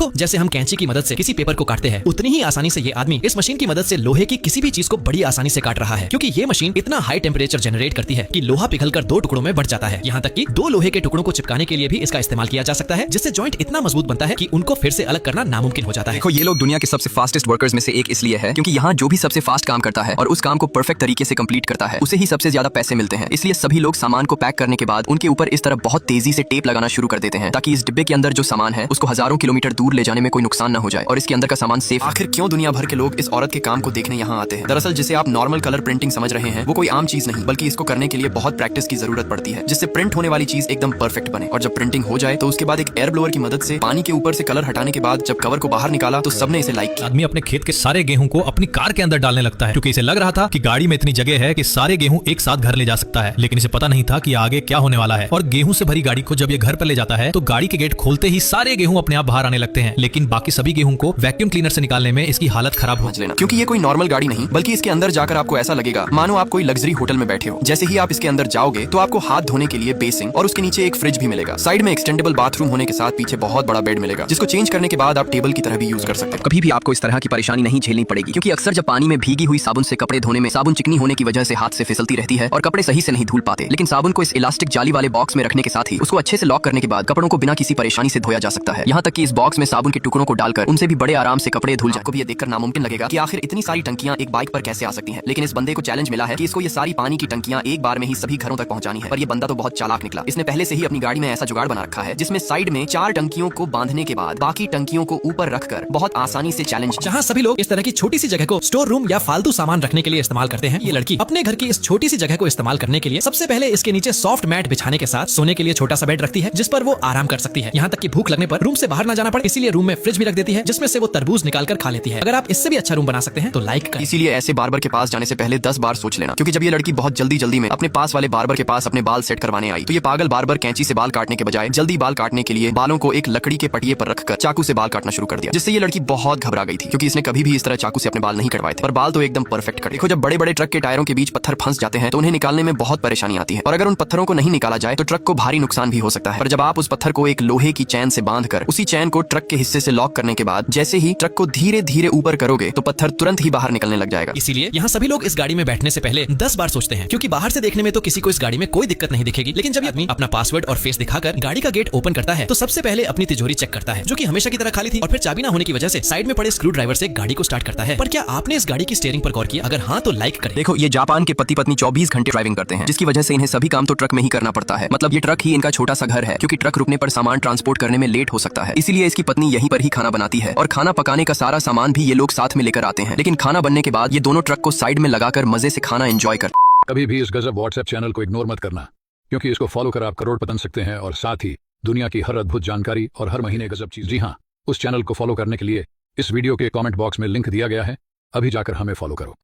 देखो जैसे हम कैंची की मदद से किसी पेपर को काटते हैं, उतनी ही आसानी से ये आदमी इस मशीन की मदद से लोहे की किसी भी चीज को बड़ी आसानी से काट रहा है, क्योंकि ये मशीन इतना हाई टेम्परेचर जनरेट करती है कि लोहा पिघलकर 2 टुकड़ों में बढ़ जाता है। यहाँ तक कि 2 लोहे के टुकड़ों को चिपकाने के लिए भी इसका इस्तेमाल किया जा सकता है, जिससे जॉइंट इतना मजबूत बनता है कि उनको फिर से अलग करना नामुमकिन हो जाता है। देखो ये लोग दुनिया के सबसे फास्टेस्ट वर्कर्स में से एक इसलिए है क्योंकि यहाँ जो भी सबसे फास्ट काम करता है और उस काम को परफेक्ट तरीके से कंप्लीट करता है उसे ही सबसे ज्यादा पैसे मिलते हैं। इसलिए सभी लोग सामान को पैक करने के बाद उनके ऊपर इस तरह बहुत तेजी से टेप लगाना शुरू कर देते हैं ताकि इस डिब्बे के अंदर जो सामान है उसको हजारों किलोमीटर दूर ले जाने में कोई नुकसान न हो जाए और इसके अंदर का सामान सेफ। आखिर क्यों दुनिया भर के लोग इस औरत के काम को देखने यहाँ आते हैं? दरअसल जिसे आप नॉर्मल कलर प्रिंटिंग समझ रहे हैं वो कोई आम चीज नहीं, बल्कि इसको करने के लिए बहुत प्रैक्टिस की जरूरत पड़ती है, जिससे प्रिंट होने वाली चीज एकदम परफेक्ट बने। और जब प्रिंटिंग हो जाए तो उसके बाद एक एयर ब्लोअर की मदद से पानी के ऊपर से कलर हटाने के बाद जब कवर को बाहर निकाला तो सबने इसे लाइक किया। आदमी अपने खेत के सारे गेहूं को अपनी कार के अंदर डालने लगता है क्योंकि इसे लग रहा था कि गाड़ी में इतनी जगह है कि सारे गेहूं एक साथ घर ले जा सकता है, लेकिन इसे पता नहीं था कि आगे क्या होने वाला है। और गेहूं से भरी गाड़ी को जब ये घर पर ले जाता है तो गाड़ी के गेट खोलते ही सारे गेहूं अपने आप बाहर आने लगते हैं, लेकिन बाकी सभी गेहूं को वैक्यूम क्लीनर से निकालने में इसकी हालत खराब हो लेना, क्योंकि ये कोई नॉर्मल गाड़ी नहीं बल्कि इसके अंदर जाकर आपको ऐसा लगेगा मानो आप कोई लग्जरी होटल में बैठे हो। जैसे ही आप इसके अंदर जाओगे तो आपको हाथ धोने के लिए बेसिन और उसके नीचे एक फ्रिज भी मिलेगा। साइड में एक्सटेंडेबल बाथरूम होने के साथ पीछे बहुत बड़ा बेड मिलेगा जिसको चेंज करने के बाद आप टेबल की तरह भी यूज कर सकते हैं। कभी भी आपको इस तरह की परेशानी नहीं झेलनी पड़ेगी, क्योंकि अक्सर जब पानी में भीगी हुई साबुन से कपड़े धोने में साबुन चिकनी होने की वजह से हाथ से फिसलती रहती है और कपड़े सही से नहीं धुल पाते। लेकिन साबुन को इस इलास्टिक जाली वाले बॉक्स में रखने के साथ ही उसको अच्छे से लॉक करने के बाद कपड़ों को बिना किसी परेशानी से धोया जा सकता है। यहाँ तक कि इस बॉक्स में साबुन के टुकड़ों को डालकर उनसे भी बड़े आराम से कपड़े धुल जाए। आपको भी ये देखकर नामुमकिन लगेगा कि आखिर इतनी सारी टंकियां एक बाइक पर कैसे आ सकती हैं, लेकिन इस बंदे को चैलेंज मिला है कि इसको ये सारी पानी की टंकियां एक बार में ही सभी घरों तक पहुंचानी है। पर ये बंदा तो बहुत चालाक निकला। इसने पहले से ही अपनी गाड़ी में ऐसा जुगाड़ बना रखा है जिसमें साइड में 4 टंकियों को बांधने के बाद बाकी टंकियों को ऊपर रखकर बहुत आसानी से चैलेंज। जहाँ सभी लोग इस तरह की छोटी सी जगह को स्टोर रूम या फालतू सामान रखने के लिए इस्तेमाल करते हैं, ये लड़की अपने घर की इस छोटी सी जगह को इस्तेमाल करने के लिए सबसे पहले इसके नीचे सॉफ्ट मैट बिछाने के साथ सोने के लिए छोटा सा बेड रखती है जिस पर वो आराम कर सकती है। यहाँ तक कि भूख लगने पर रूम से बाहर ना जाना पड़े, इसीलिए रूम में फ्रिज भी रख देती है जिसमें से वो तरबूज निकाल कर खा लेती है। अगर आप इससे भी अच्छा रूम बना सकते हैं तो लाइक करें। इसीलिए ऐसे बार्बर के पास जाने से पहले 10 बार सोच लेना, क्योंकि जब ये लड़की बहुत जल्दी में अपने पास वाले बार्बर के पास अपने बाल सेट करवाने आई तो ये पागल बार्बर कैंची से बाल काटने के बजाय जल्दी बाल काटने के लिए बालों को एक लकड़ी के पटिये पर रखकर चाकू से बाल काटना शुरू कर दिया, जिससे ये लड़की बहुत घबरा गई थी क्योंकि इसने कभी भी इस तरह चाकू से अपने बाल नहीं कटवाए थे। पर बाल तो एकदम परफेक्ट कटे। देखो जब बड़े बड़े ट्रक के टायरों के बीच पत्थर फंस जाते हैं तो उन्हें निकालने में बहुत परेशानी आती है और अगर उन पत्थरों को नहीं निकाला जाए तो ट्रक को भारी नुकसान भी हो सकता है। पर जब आप उस पत्थर को एक लोहे की चैन से बांधकर उसी चैन को ट्रक के हिस्से से लॉक करने के बाद जैसे ही ट्रक को धीरे धीरे ऊपर करोगे तो पत्थर तुरंत ही बाहर निकलने लग जाएगा। इसीलिए यहाँ सभी लोग इस गाड़ी में बैठने से पहले 10 बार सोचते हैं, क्योंकि बाहर से देखने में तो किसी को इस गाड़ी में कोई दिक्कत नहीं दिखेगी, लेकिन जब आदमी अपना पासवर्ड और फेस दिखाकर गाड़ी का गेट ओपन करता है तो सबसे पहले अपनी तिजोरी चेक करता है जो कि हमेशा की तरह खाली थी, और फिर चाबी ना होने की वजह से साइड में पड़े स्क्रू ड्राइवर से गाड़ी को स्टार्ट करता है। पर क्या आपने इस गाड़ी की स्टीयरिंग पर गौर किया? अगर हाँ तो लाइक करें। देखो ये जापान के पति पत्नी 24 घंटे ड्राइविंग करते हैं, जिसकी वजह से इन्हें सभी काम तो ट्रक में ही करना पड़ता है। मतलब ये ट्रक ही इनका छोटा सा घर है, क्योंकि ट्रक रुकने पर सामान ट्रांसपोर्ट करने में लेट हो सकता है। इसीलिए इसकी पत्नी यहीं पर ही खाना बनाती है और खाना पकाने का सारा सामान भी ये लोग साथ में लेकर आते हैं। लेकिन खाना बनने के बाद ये दोनों ट्रक को साइड में लगाकर मजे से खाना एंजॉय करते हैं। कभी भी इस गजब व्हाट्सएप चैनल को इग्नोर मत करना, क्योंकि इसको फॉलो कर आप करोड़पति बन सकते हैं और साथ ही दुनिया की हर अद्भुत जानकारी और हर महीने गजब चीज। जी हाँ, उस चैनल को फॉलो करने के लिए इस वीडियो के कमेंट बॉक्स में लिंक दिया गया है, अभी जाकर हमें फॉलो करो।